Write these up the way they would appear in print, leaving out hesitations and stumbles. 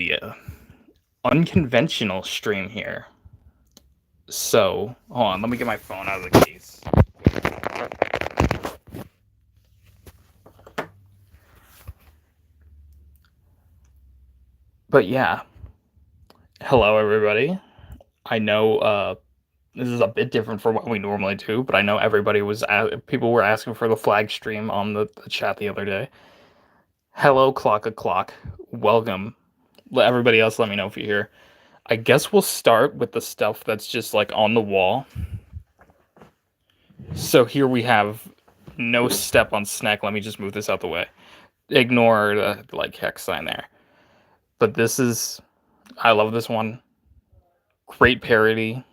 the unconventional stream here. So, hold on, let me get my phone out of the case. But yeah, hello everybody. I know this is a bit different from what we normally do, but I know people were asking for the flag stream on the chat the other day. Hello, clock o'clock. Welcome. Let everybody else let me know if you're here. I guess we'll start with the stuff that's just like on the wall. So here we have no step on snack. Let me just move this out the way. Ignore the like hex sign there. But I love this one. Great parody.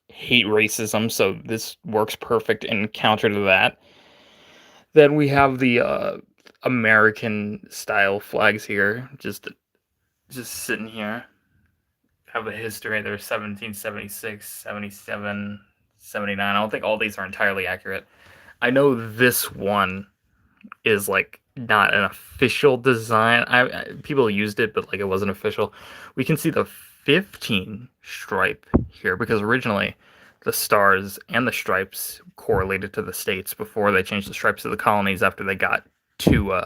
Hate racism, so this works perfect in counter to that. Then we have the American style flags here, just sitting here. Have the history. They're 1776, 77, 79. I don't think all these are entirely accurate. I know this one is like not an official design. People used it, but like it wasn't official. We can see the 15 stripe here because originally the stars and the stripes correlated to the states before they changed the stripes to the colonies after they got too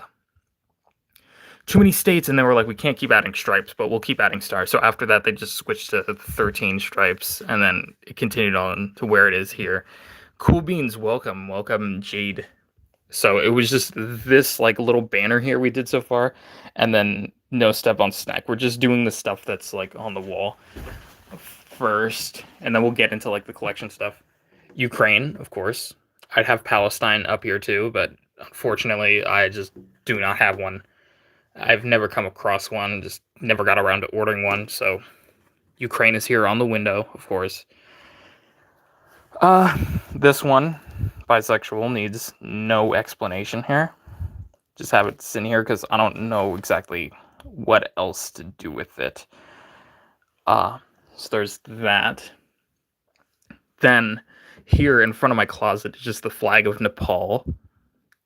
many states, and they were like, we can't keep adding stripes, but we'll keep adding stars. So after that, they just switched to 13 stripes, and then it continued on to where it is here. Cool Beans, welcome, Jade. So it was just this like little banner here we did so far, and then no step on snack. We're just doing the stuff that's like on the wall first, and then we'll get into like the collection stuff. Ukraine, of course. I'd have Palestine up here too, but unfortunately, I just do not have one. I've never come across one, just never got around to ordering one, so Ukraine is here on the window, of course. This one, bisexual, needs no explanation here. Just have it sit here because I don't know exactly what else to do with it. So there's that. Then here in front of my closet is just the flag of Nepal.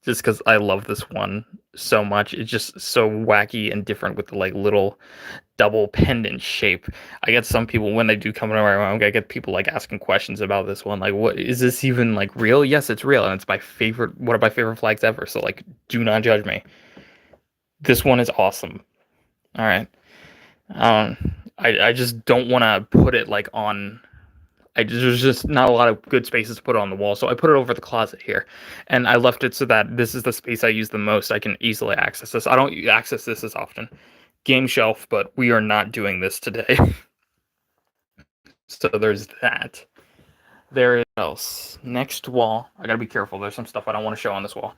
Just because I love this one so much. It's just so wacky and different with the like little double pendant shape. I get some people when they do come to my home, I get people like asking questions about this one. Like, what is this even like real? Yes, it's real, and it's one of my favorite flags ever. So like, do not judge me. This one is awesome. All right. I just don't want to put it like on. There's just not a lot of good spaces to put it on the wall, so I put it over the closet here, and I left it so that this is the space I use the most. I can easily access this. I don't access this as often. Game shelf, but we are not doing this today. So there's that. There is else. Next wall. I gotta be careful. There's some stuff I don't want to show on this wall.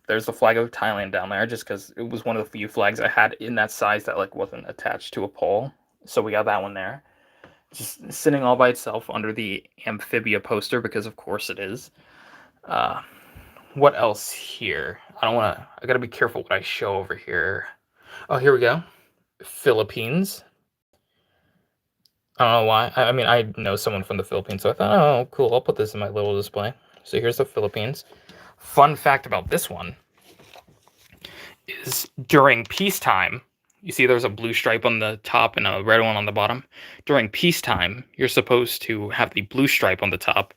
There's the flag of Thailand down there, just because it was one of the few flags I had in that size that like wasn't attached to a pole. So we got that one there. Just sitting all by itself under the amphibia poster, because of course it is. What else here? I gotta be careful what I show over here. Oh, here we go. Philippines. I don't know why. I mean, I know someone from the Philippines, so I thought, oh, cool, I'll put this in my little display. So here's the Philippines. Fun fact about this one is during peacetime, you see there's a blue stripe on the top and a red one on the bottom. During peacetime, you're supposed to have the blue stripe on the top,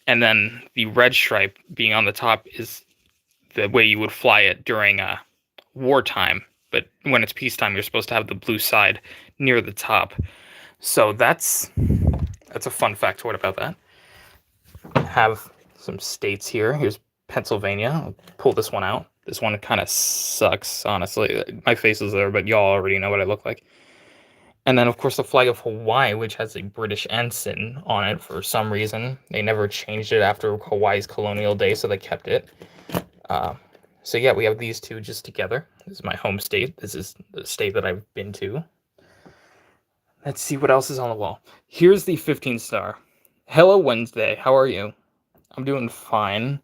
and then the red stripe being on the top is the way you would fly it during wartime. But when it's peacetime, you're supposed to have the blue side near the top. So that's a fun factoid about that. Have some states here. Here's Pennsylvania. I'll pull this one out. This one kind of sucks, honestly. My face is there, but y'all already know what I look like. And then, of course, the flag of Hawaii, which has a British ensign on it for some reason. They never changed it after Hawaii's colonial day, so they kept it. So yeah, we have these two just together. This is my home state. This is the state that I've been to. Let's see what else is on the wall. Here's the 15 star. Hello, Wednesday. How are you? I'm doing fine.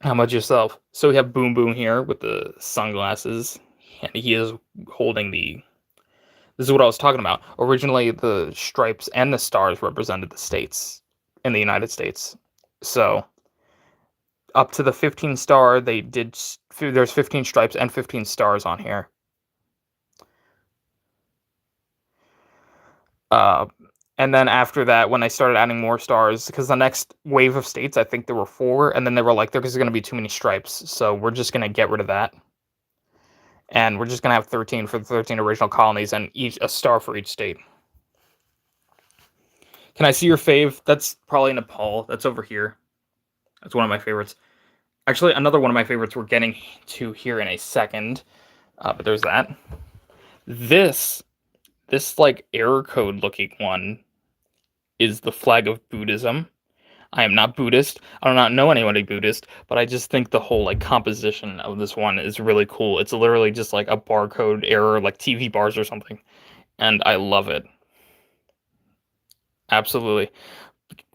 How about yourself? So we have Boom Boom here with the sunglasses, and he is holding the... This is what I was talking about. Originally, the stripes and the stars represented the states in the United States. So up to the 15 star, there's 15 stripes and 15 stars on here. Uh, and then after that, when I started adding more stars, because the next wave of states, I think there were 4, and then they were like, there's going to be too many stripes, so we're just going to get rid of that. And we're just going to have 13 for the 13 original colonies, and a star for each state. Can I see your fave? That's probably Nepal. That's over here. That's one of my favorites. Actually, another one of my favorites we're getting to here in a second. But there's that. This like error code looking one is the flag of Buddhism. I am not Buddhist. I do not know anybody Buddhist, but I just think the whole like composition of this one is really cool. It's literally just like a barcode error, like TV bars or something, and I love it. Absolutely.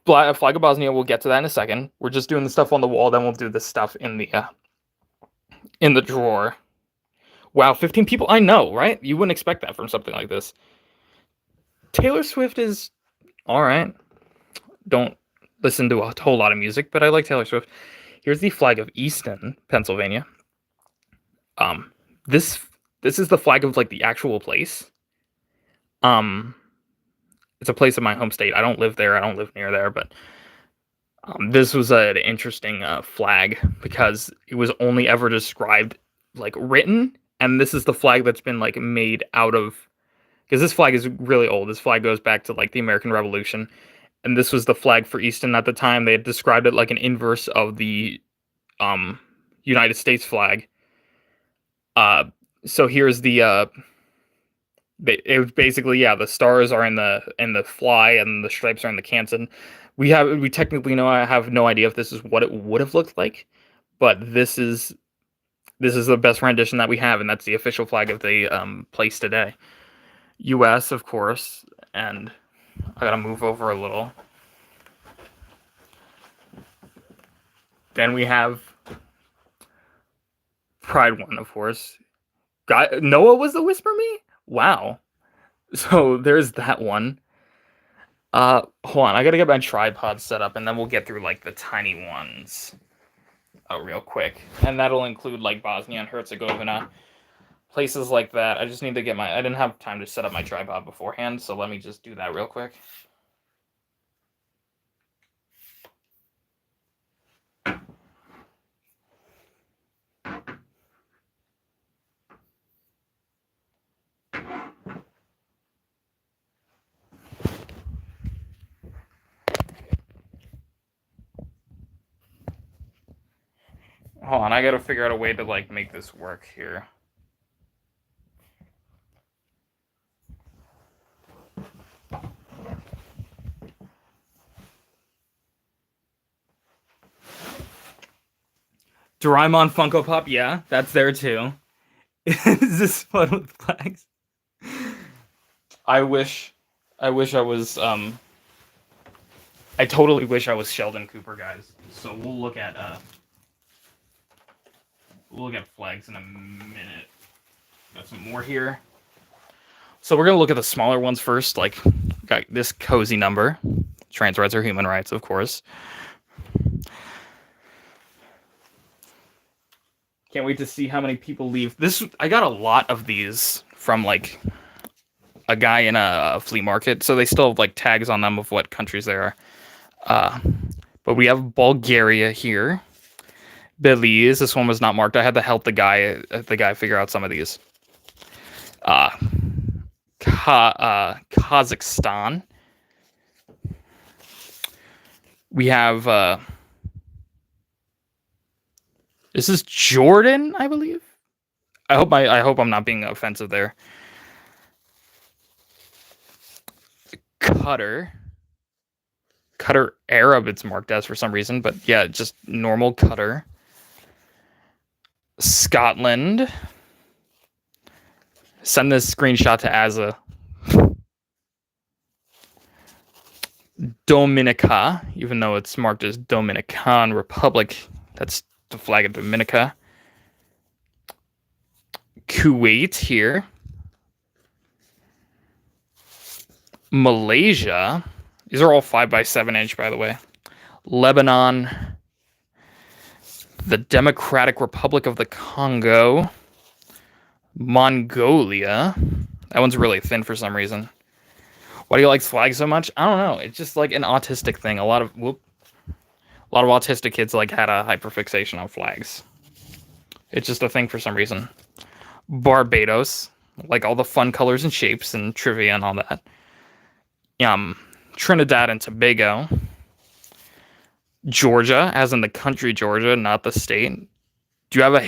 Flag of Bosnia. We'll get to that in a second. We're just doing the stuff on the wall, then we'll do the stuff in the drawer. Wow, 15 people. I know, right? You wouldn't expect that from something like this. Taylor Swift is all right. Don't listen to a whole lot of music, but I like Taylor Swift. Here's the flag of Easton, Pennsylvania. This is the flag of like the actual place. It's a place in my home state. I don't live there. I don't live near there, but this was an interesting flag because it was only ever described like written, and this is the flag that's been like made out of, because this flag is really old. This flag goes back to like the American Revolution, and this was the flag for Easton at the time. They had described it like an inverse of the United States flag. So here's the it was basically, yeah, the stars are in the fly and the stripes are in the canton. We technically know, I have no idea if this is what it would have looked like, but this is the best rendition that we have, and that's the official flag of the place today. U.S. of course, and I gotta move over a little. Then we have Pride one, of course. Noah was the Whisper Me? Wow. So there's that one. Hold on, I gotta get my tripod set up, and then we'll get through like the tiny ones. Real quick. And that'll include like Bosnia and Herzegovina. Places like that. I just need to get I didn't have time to set up my tripod beforehand, so let me just do that real quick. Hold on, I gotta figure out a way to like make this work here. Doraemon Funko Pop, yeah, that's there too. Is this fun with flags? I wish I was I totally wish I was Sheldon Cooper, guys. So we'll look at flags in a minute. Got some more here. So we're gonna look at the smaller ones first. Like, got this cozy number. Trans rights are human rights, of course. Can't wait to see how many people leave. I got a lot of these from like a guy in a flea market, so they still have like tags on them of what countries they are. But we have Bulgaria here. Belize. This one was not marked. I had to help the guy figure out some of these. Kazakhstan. We have this is Jordan, I believe. I hope I'm not being offensive there. Qatar Arab, it's marked as for some reason, but yeah, just normal Qatar. Scotland. Send this screenshot to Azza. Dominica, even though it's marked as Dominican Republic, that's the flag of Dominica. Kuwait here. Malaysia. These are all 5x7 inch, by the way. Lebanon. The Democratic Republic of the Congo. Mongolia. That one's really thin for some reason. Why do you like flags so much? I don't know. It's just like an autistic thing. A lot of autistic kids like had a hyperfixation on flags. It's just a thing for some reason. Barbados, like all the fun colors and shapes and trivia and all that. Trinidad and Tobago. Georgia, as in the country Georgia, not the state. Do you have a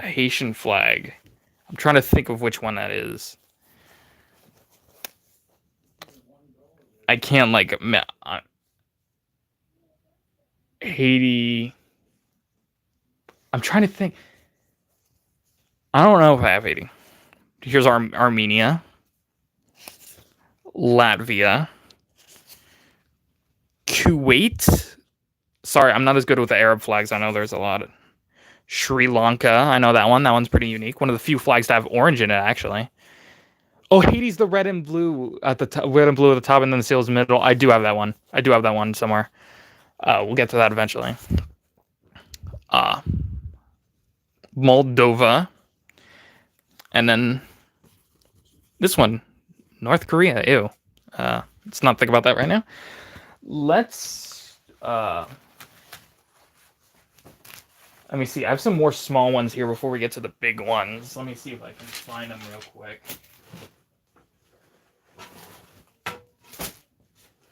Haitian flag? I'm trying to think of which one that is. I can't like Haiti. I'm trying to think. I don't know if I have Haiti. Here's Armenia, Latvia, Kuwait. Sorry, I'm not as good with the Arab flags. I know there's a lot. Sri Lanka. I know that one. That one's pretty unique. One of the few flags to have orange in it, actually. Oh, Haiti's the red and blue at the top, red and blue at the top, and then the seals in the middle. I do have that one. I do have that one somewhere. We'll get to that eventually. Moldova, and then this one, North Korea. Ew. Let's not think about that right now. Let's. Let me see. I have some more small ones here before we get to the big ones. Let me see if I can find them real quick.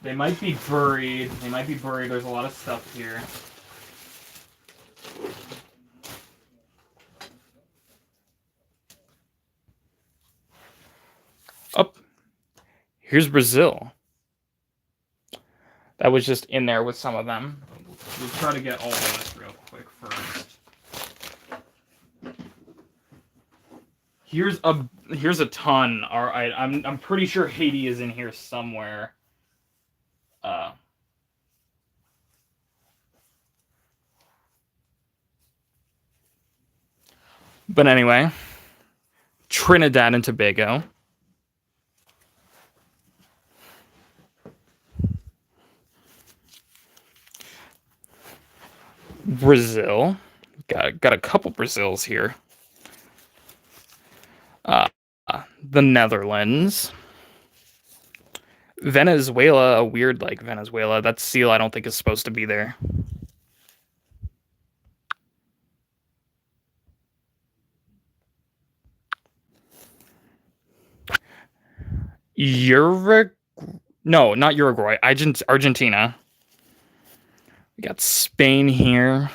They might be buried. There's a lot of stuff here. Oh, here's Brazil. That was just in there with some of them. We'll try to get all of this real quick first. Here's a ton. All right, I'm pretty sure Haiti is in here somewhere. But anyway, Trinidad and Tobago. Brazil. Got a couple Brazils here. The Netherlands. Venezuela, a weird like Venezuela. That seal I don't think is supposed to be there. No, not Uruguay. Argentina. We got Spain here.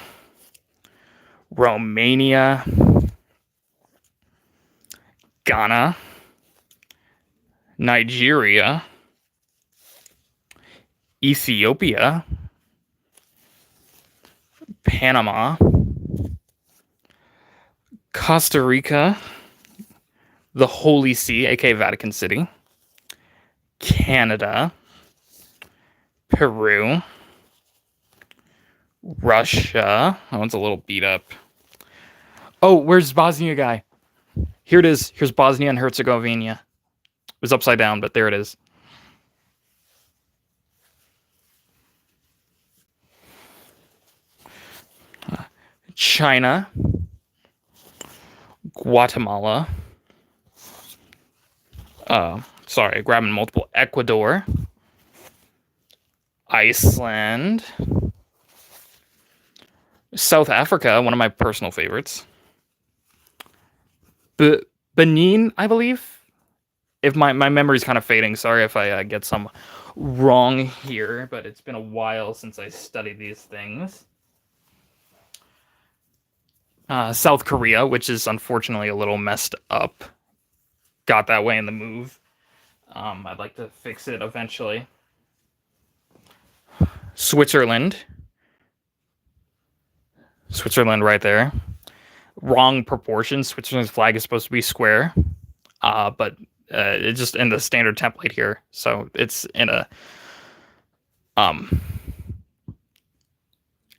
Romania. Ghana. Nigeria. Ethiopia. Panama. Costa Rica. The Holy See, aka Vatican City. Canada. Peru. Russia. That one's a little beat up. Oh, where's Bosnia guy? Here it is. Here's Bosnia and Herzegovina. It was upside down, but there it is. China. Guatemala. Sorry, grabbing multiple. Ecuador. Iceland. South Africa, one of my personal favorites. Benin, I believe. If my memory's kind of fading, sorry if I get some wrong here, but it's been a while since I studied these things. South Korea, which is unfortunately a little messed up. Got that way in the move. I'd like to fix it eventually. Switzerland right there. Wrong proportions. Switzerland's flag is supposed to be square, but it's just in the standard template here. So it's in a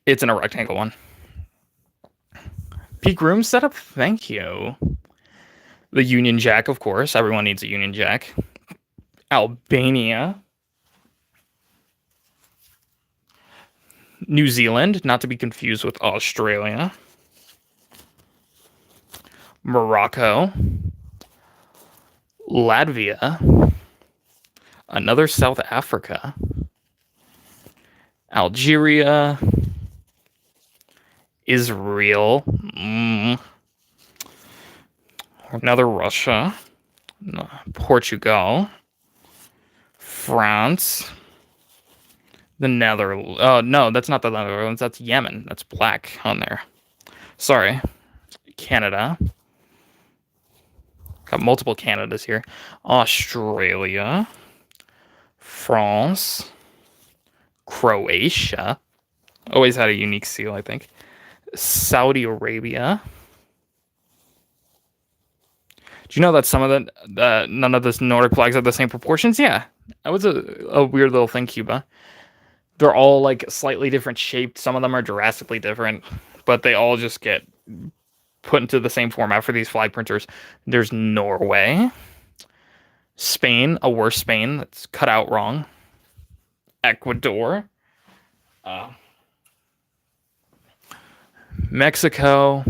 rectangle one. Peak room setup. Thank you. The Union Jack, of course. Everyone needs a Union Jack. Albania. New Zealand, not to be confused with Australia. Morocco. Latvia. Another South Africa. Algeria. Israel. Another Russia. Portugal. France. The Netherlands. Oh, no, that's not the Netherlands. That's Yemen. That's black on there. Sorry. Canada. Got multiple Canadas here. Australia. France. Croatia. Always had a unique seal, I think. Saudi Arabia. Do you know that some of none of the Nordic flags have the same proportions? Yeah, that was a weird little thing, Cuba. They're all like slightly different shaped. Some of them are drastically different, but they all just get put into the same format for these flag printers. There's Norway, Spain, a worse Spain that's cut out wrong. Ecuador, Mexico.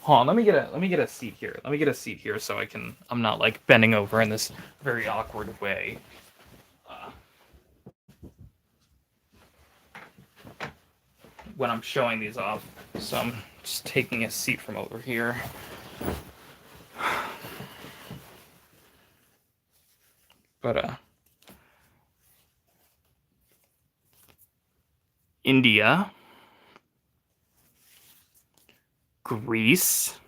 Hold on, let me get a seat here. Let me get a seat here so I'm not like bending over in this very awkward way. When I'm showing these off, so I'm just taking a seat from over here. But India, Greece,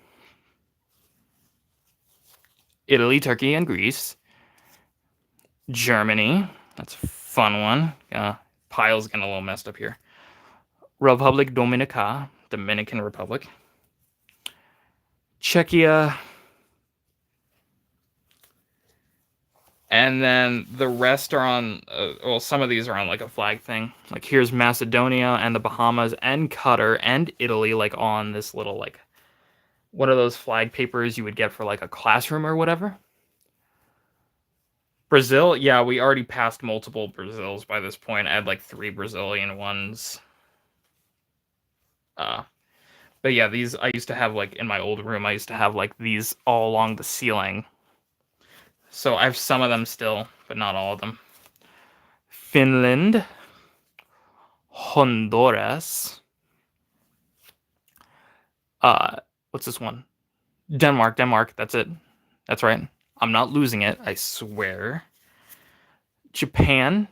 Italy, Turkey, and Greece, Germany. That's a fun one. Pile's getting a little messed up here. Republic Dominica, Dominican Republic. Czechia. And then the rest are on, well, some of these are on like a flag thing. Like here's Macedonia and the Bahamas and Qatar and Italy, like on this little, like, one of those flag papers you would get for like a classroom or whatever. Brazil, yeah, we already passed multiple Brazils by this point. I had like 3 Brazilian ones. But yeah, these I used to have like in my old room. I used to have like these all along the ceiling. So I have some of them still, but not all of them. Finland, Honduras. What's this one? Denmark. That's it. That's right. I'm not losing it, I swear. Japan.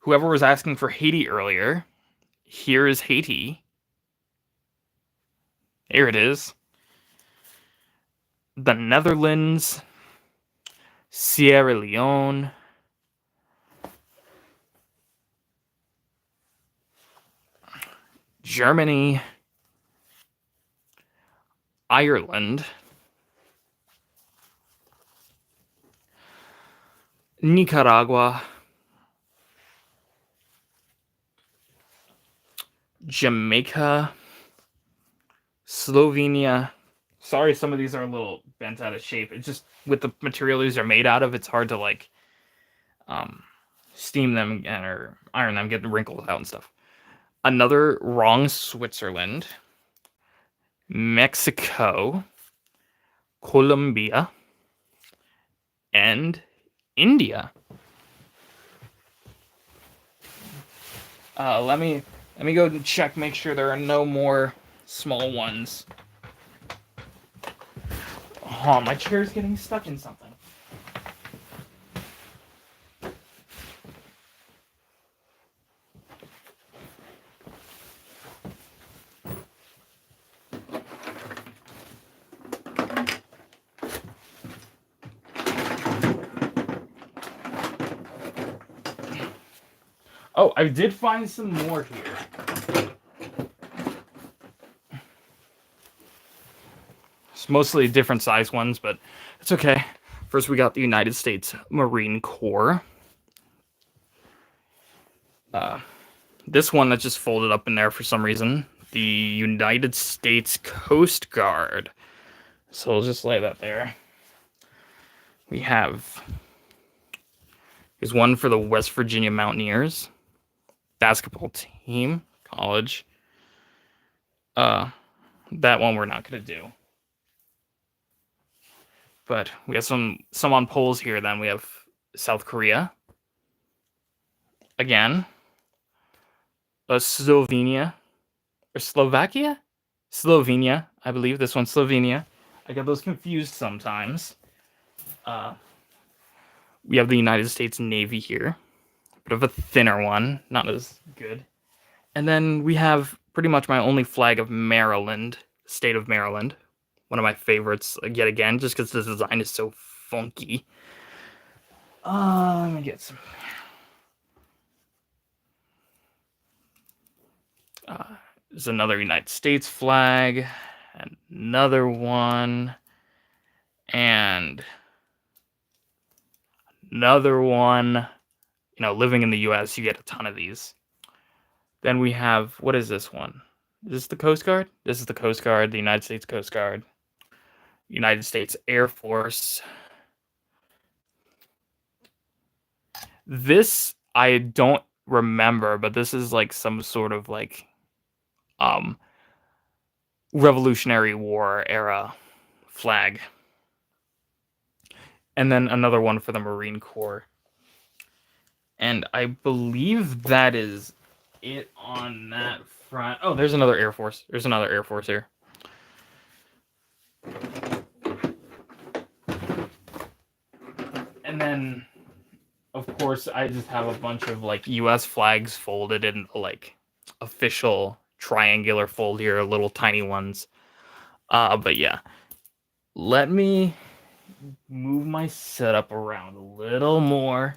Whoever was asking for Haiti earlier, here is Haiti. Here it is. The Netherlands, Sierra Leone, Germany, Ireland, Nicaragua, Jamaica, Slovenia. Sorry, some of these are a little bent out of shape. It's just with the material these are made out of, it's hard to like steam them or iron them, get the wrinkles out and stuff. Another wrong, Switzerland, Mexico, Colombia, and India. Let me go and check, make sure there are no more small ones. Oh, my chair's getting stuck in something. Oh, I did find some more here. It's mostly different size ones, but it's okay. First, we got the United States Marine Corps. This one that just folded up in there for some reason. The United States Coast Guard. So we'll just lay that there. We have... Here's one for the West Virginia Mountaineers. Basketball team. College. That one we're not going to do. But we have some on poles here. Then we have South Korea. Again, Slovenia or Slovakia? Slovenia, I believe. This one's Slovenia. I get those confused sometimes. We have the United States Navy here. Bit of a thinner one, not as good. And then we have pretty much my only flag of Maryland, state of Maryland. One of my favorites, yet again, just because the design is so funky. Let me get some. There's another United States flag, another one, and another one. You know, living in the US, you get a ton of these. Then we have, what is this one? Is this the Coast Guard? This is the Coast Guard, the United States Coast Guard, United States Air Force. This I don't remember, but this is like some sort of like Revolutionary War era flag. And then another one for the Marine Corps. And I believe that is it on that front. Oh, there's another Air Force. There's another Air Force here. And then, of course, I just have a bunch of like US flags folded in like official triangular fold here, little tiny ones. But yeah, let me move my setup around a little more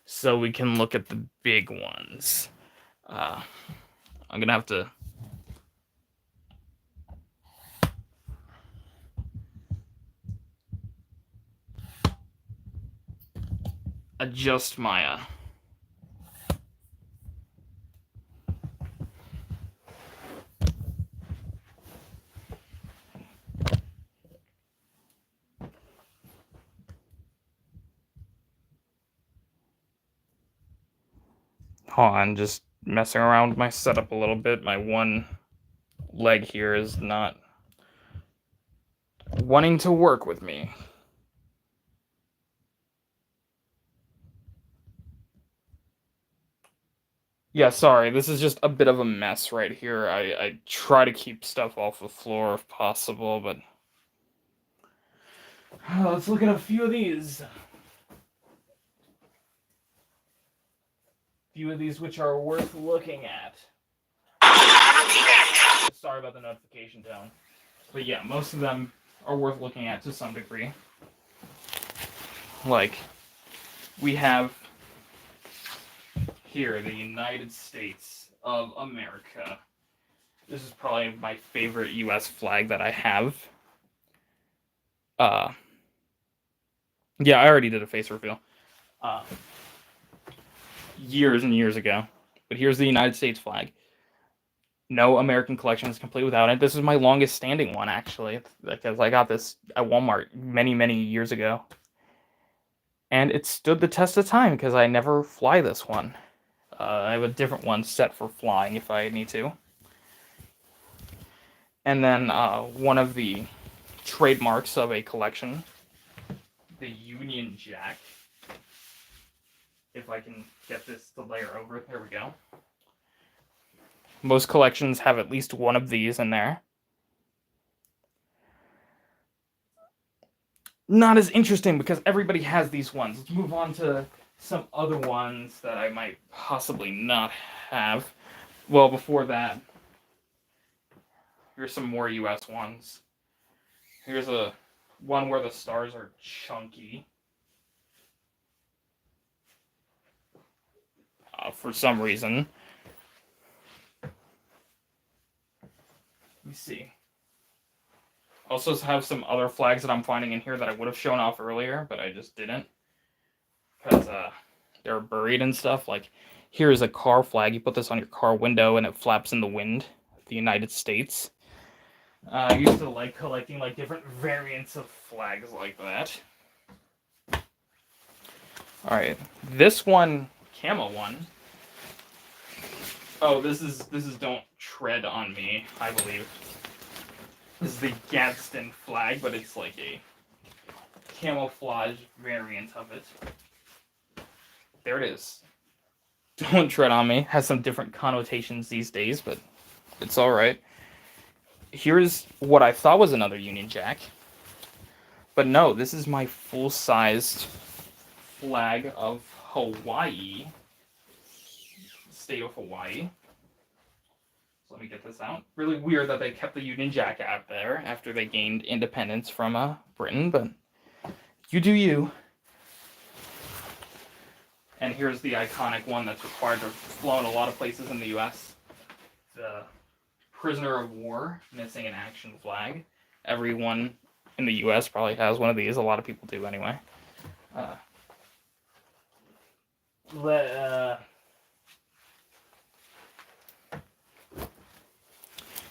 so we can look at the big ones. I'm gonna have to adjust my hold on, just messing around with my setup a little bit. My one leg here is not wanting to work with me. Yeah, sorry, this is just a bit of a mess right here. I try to keep stuff off the floor if possible, but let's look at a few of these. Few of these which are worth looking at. Sorry about the notification tone. But yeah, most of them are worth looking at to some degree. Like, we have here the United States of America. This is probably my favorite US flag that I have. Yeah, I already did a face reveal. Years and years ago. But here's the United States flag. No American collection is complete without it. This is my longest standing one, actually, because I got this at Walmart many, many years ago. And it stood the test of time because I never fly this one. I have a different one set for flying if I need to. And then one of the trademarks of a collection, the Union Jack. If I can get this to layer over, there we go. Most collections have at least one of these in there. Not as interesting because everybody has these ones. Let's move on to some other ones that I might possibly not have. Well, before that, here's some more US ones. Here's a one where the stars are chunky. For some reason. Let me see. Also have some other flags that I'm finding in here that I would have shown off earlier, but I just didn't. Because they're buried and stuff. Like, here's a car flag. You put this on your car window and it flaps in the wind. The United States. I used to like collecting like different variants of flags like that. Alright, this one, camo one. Oh, this is Don't Tread on Me, I believe. This is the Gadsden flag, but it's like a camouflage variant of it. there it is. Don't tread on me. Has some different connotations these days, but it's all right. Here's what I thought was another Union Jack. But no, this is my full-sized flag of Hawaii. State of Hawaii. So let me get this out. Really weird that they kept the Union Jack out there after they gained independence from Britain, but you do you. And here's the iconic one that's required to flow in a lot of places in the U.S. The prisoner of war missing in action flag. Everyone in the U.S. probably has one of these. A lot of people do anyway.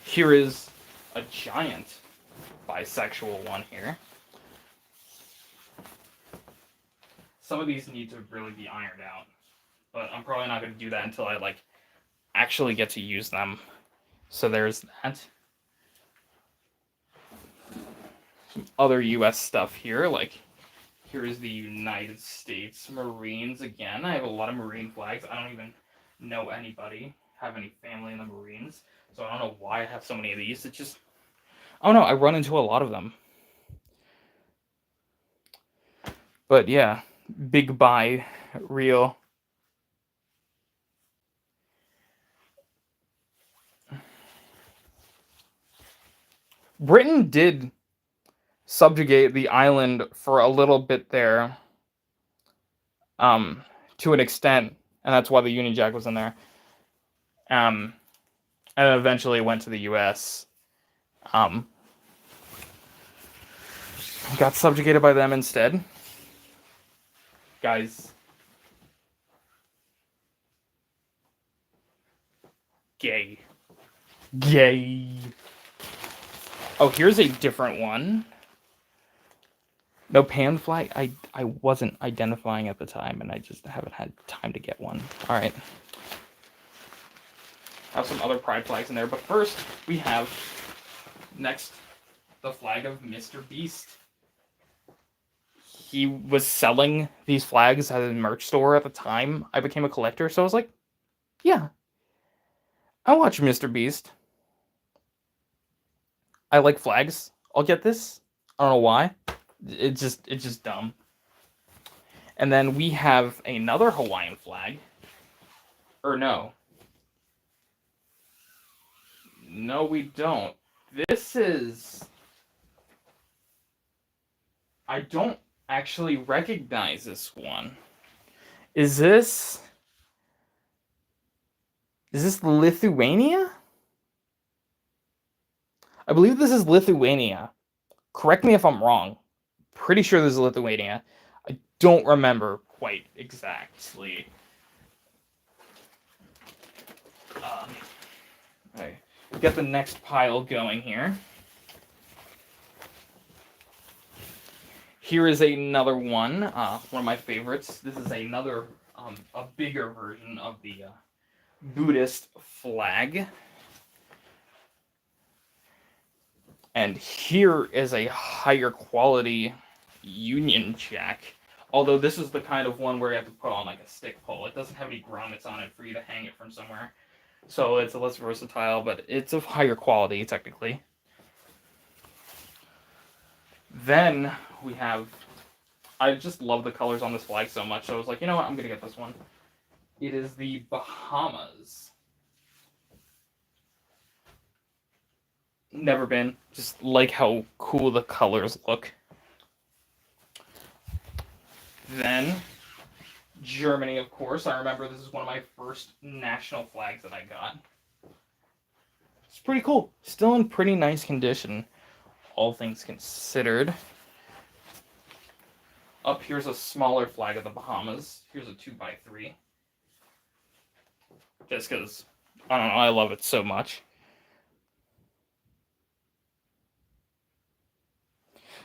Here is a giant bisexual one here. Some of these need to really be ironed out, but I'm probably not going to do that until I actually get to use them. So there's that. Some other U.S. stuff here, here is the United States Marines again. I have a lot of Marine flags. I don't even know anybody, have any family in the Marines, so I don't know why I have so many of these. It's just, I don't know, I run into a lot of them. But yeah, big buy, real. Britain did subjugate the island for a little bit there, to an extent, and that's why the Union Jack was in there. And eventually went to the U.S. Got subjugated by them instead. Guys. Gay. Oh, here's a different one. No pan flag? I wasn't identifying at the time, and I just haven't had time to get one. Alright. Have some other pride flags in there, but first, we have, next, the flag of Mr. Beast. He was selling these flags at a merch store at the time I became a collector, so I was like, yeah, I watch Mr. Beast. I like flags. I'll get this. I don't know why. It's just dumb. And then we have another Hawaiian flag. Or no. No, we don't. This is... I don't actually recognize this one. Is this Lithuania? I believe this is Lithuania. Correct me if I'm wrong. Pretty sure this is Lithuania. I don't remember quite exactly. Okay. Get the next pile going here. Here is another one of my favorites. This is another, a bigger version of the Buddhist flag. And here is a higher quality Union Jack. Although this is the kind of one where you have to put on a stick pole. It doesn't have any grommets on it for you to hang it from somewhere. So it's a less versatile, but it's of higher quality, technically. Then we have... I just love the colors on this flag so much, so I was like, you know what, I'm going to get this one. It is the Bahamas. Never been. Just like how cool the colors look. Then, Germany, of course. I remember this is one of my first national flags that I got. It's pretty cool. Still in pretty nice condition, all things considered. Up here's a smaller flag of the Bahamas. Here's a 2x3. Just because, I don't know, I love it so much.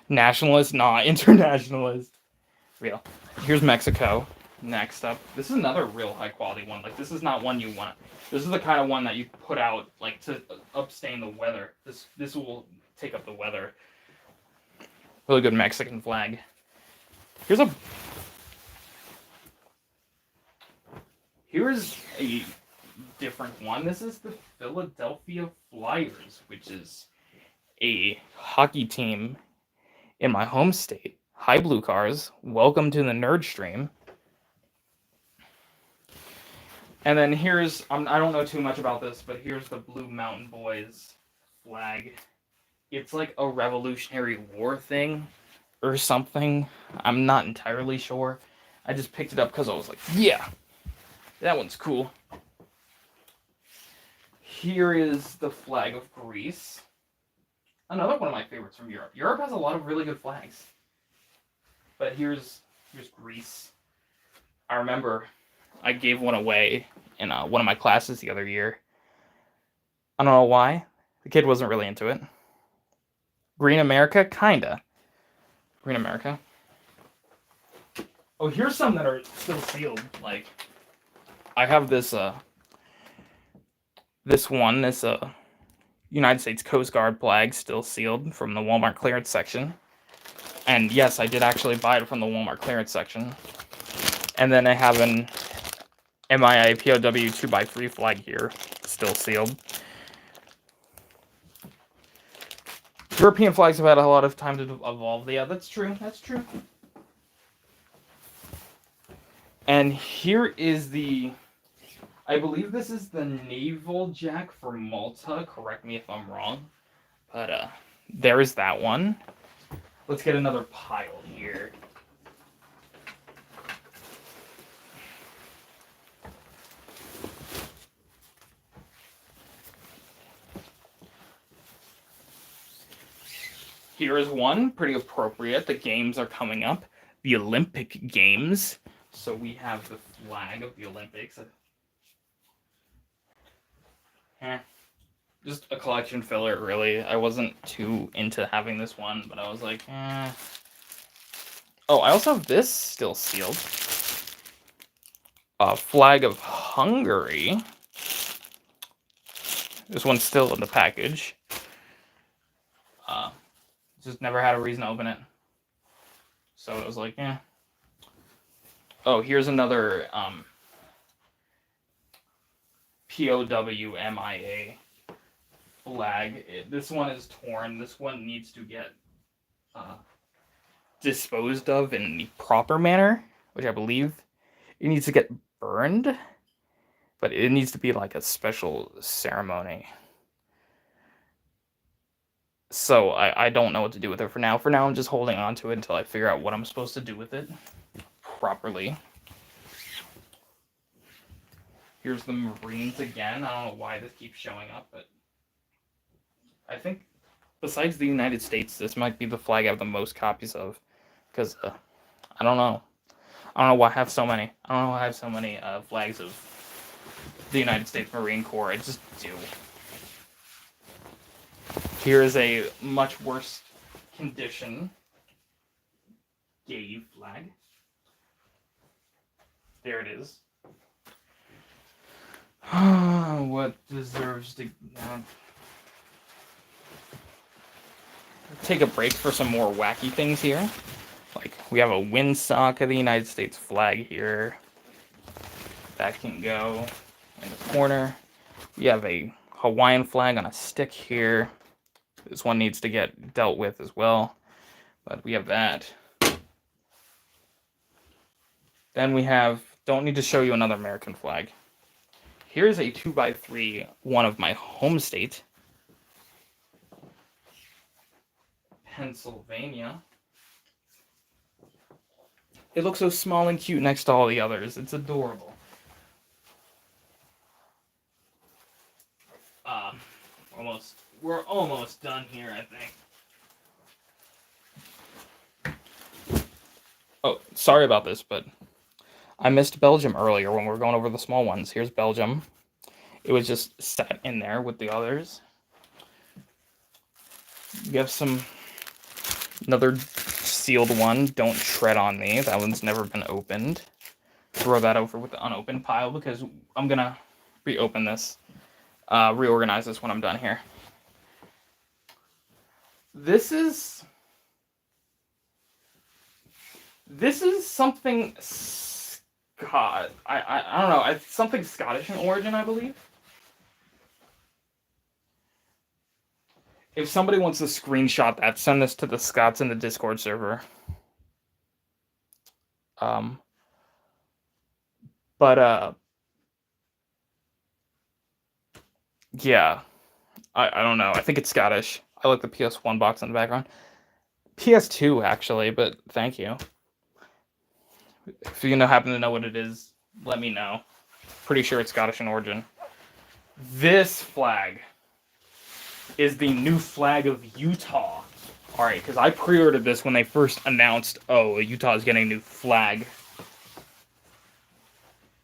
Nationalist? Nah, internationalist. Real. Here's Mexico. Next up. This is another real high quality one. This is not one you want. This is the kind of one that you put out, to upstain the weather. This will take up the weather. Really good Mexican flag. Here's a... Here's a different one. This is the Philadelphia Flyers, which is a hockey team in my home state. Hi, Blue Cars. Welcome to the Nerd Stream. And then here's, I don't know too much about this, but here's the Blue Mountain Boys flag. It's like a Revolutionary War thing or something. I'm not entirely sure. I just picked it up because I was like, yeah, that one's cool. Here is the flag of Greece. Another one of my favorites from Europe. Europe has a lot of really good flags. But here's Greece. I remember I gave one away in one of my classes the other year. I don't know why. The kid wasn't really into it. Green America? Kinda. Green America. Oh, here's some that are still sealed. Like, I have this United States Coast Guard flag still sealed from the Walmart clearance section. And yes, I did actually buy it from the Walmart clearance section. And then I have an MIA POW 2x3 flag here, still sealed. European flags have had a lot of time to evolve. Yeah, that's true. That's true. And here is I believe this is the naval jack for Malta. Correct me if I'm wrong. But there's that one. Let's get another pile here. Here is one, pretty appropriate. The games are coming up. The Olympic Games. So we have the flag of the Olympics. Just a collection filler, really. I wasn't too into having this one, but I was like, Oh, I also have this still sealed. A flag of Hungary. This one's still in the package. Just never had a reason to open it. So it was like, Oh, here's another POWMIA flag. This one is torn. This one needs to get disposed of in the proper manner, which I believe it needs to get burned, but it needs to be like a special ceremony. So I don't know what to do with it for now. For now, I'm just holding on to it until I figure out what I'm supposed to do with it properly. Here's the Marines again. I don't know why this keeps showing up, but I think besides the United States, this might be the flag I have the most copies of. Because, I don't know. I don't know why I have so many. I don't know why I have so many flags of the United States Marine Corps. I just do. Here is a much worse condition gay flag. There it is. What deserves to take a break for some more wacky things here. Like, we have a windsock of the United States flag here. That can go in the corner. We have a Hawaiian flag on a stick here. This one needs to get dealt with as well. But we have that. Then we have, don't need to show you another American flag. Here's a 2x3, one of my home state. Pennsylvania. It looks so small and cute next to all the others. It's adorable. We're almost done here, I think. Oh, sorry about this, but I missed Belgium earlier when we were going over the small ones. Here's Belgium. It was just set in there with the others. We have another sealed one. Don't tread on me. That one's never been opened. Throw that over with the unopened pile because I'm gonna reopen this, reorganize this when I'm done here. This is something God, I don't know. It's something Scottish in origin, I believe. If somebody wants to screenshot that, send this to the Scots in the Discord server. Um, but yeah, I don't know. I think it's Scottish. I like the PS1 box in the background. PS2 actually, but thank you. If you happen to know what it is, let me know. Pretty sure it's Scottish in origin. This flag is the new flag of Utah. All right, because I pre-ordered this when they first announced, oh, Utah is getting a new flag.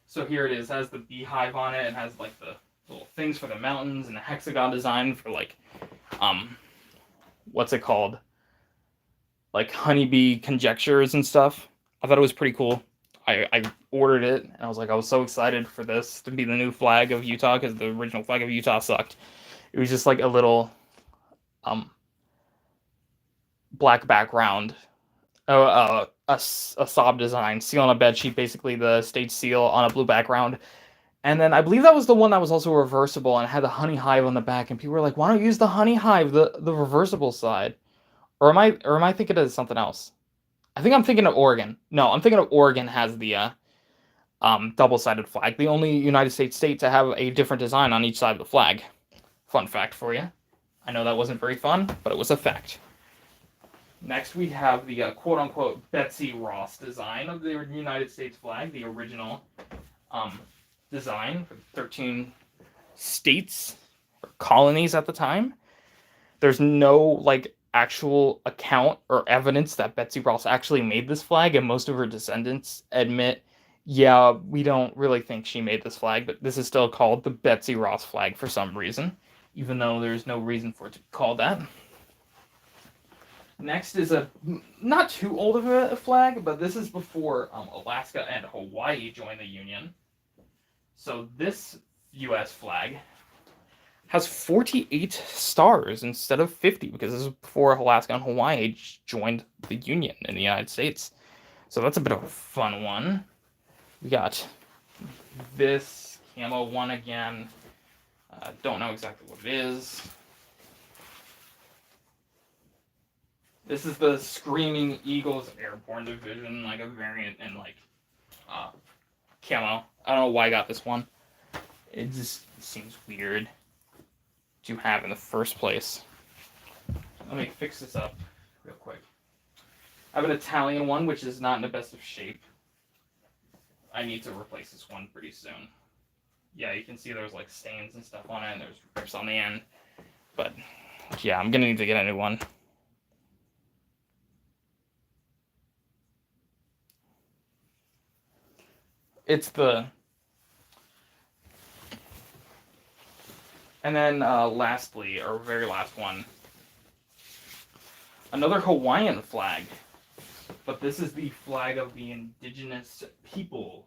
So here it is. It has the beehive on it. It has like the little things for the mountains and the hexagon design for like, what's it called? Like honeybee conjectures and stuff. I thought it was pretty cool. I ordered it and I was so excited for this to be the new flag of Utah because the original flag of Utah sucked. It was just like a little black background, a sob design, seal on a bed sheet, basically the state seal on a blue background. And then I believe that was the one that was also reversible and had the honey hive on the back. And people were like, "Why don't you use the honey hive, the reversible side?" Or am I thinking of something else? I think I'm thinking of Oregon. No, I'm thinking of Oregon has the double-sided flag, the only United States state to have a different design on each side of the flag. Fun fact for you. I know that wasn't very fun, but it was a fact. Next, we have the quote-unquote Betsy Ross design of the United States flag, the original design for 13 states or colonies at the time. There's no like actual account or evidence that Betsy Ross actually made this flag, and most of her descendants admit, yeah, we don't really think she made this flag, but this is still called the Betsy Ross flag for some reason, even though there's no reason for it to be called that. Next is a not too old of a flag, but this is before Alaska and Hawaii joined the Union. So this U.S. flag has 48 stars instead of 50 because this is before Alaska and Hawaii joined the Union in the United States. So that's a bit of a fun one. We got this camo one again. Don't know exactly what it is. This is the Screaming Eagles Airborne Division, like a variant in like camo. I don't know why I got this one. It just seems weird to have in the first place. Let me fix this up real quick. I have an Italian one, which is not in the best of shape. I need to replace this one pretty soon. Yeah, you can see there's like stains and stuff on it, and there's rips on the end. But yeah, I'm gonna need to get a new one. It's the... And then lastly, our very last one, another Hawaiian flag. But this is the flag of the indigenous people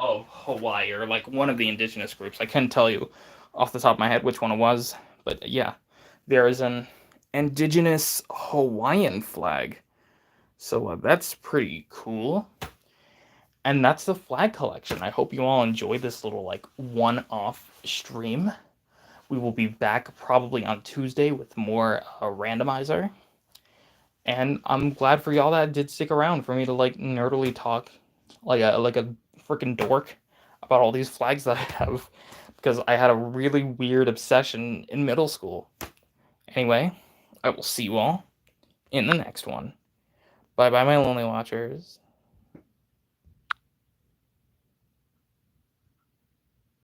of Hawaii, or like one of the indigenous groups. I couldn't tell you off the top of my head which one it was, but yeah, there is an indigenous Hawaiian flag. So that's pretty cool. And that's the flag collection. I hope you all enjoyed this little like one-off stream. We will be back probably on Tuesday with more randomizer. And I'm glad for y'all that did stick around for me to like nerdily talk like a freaking dork about all these flags that I have, because I had a really weird obsession in middle school. Anyway, I will see you all in the next one. Bye bye, my lonely watchers.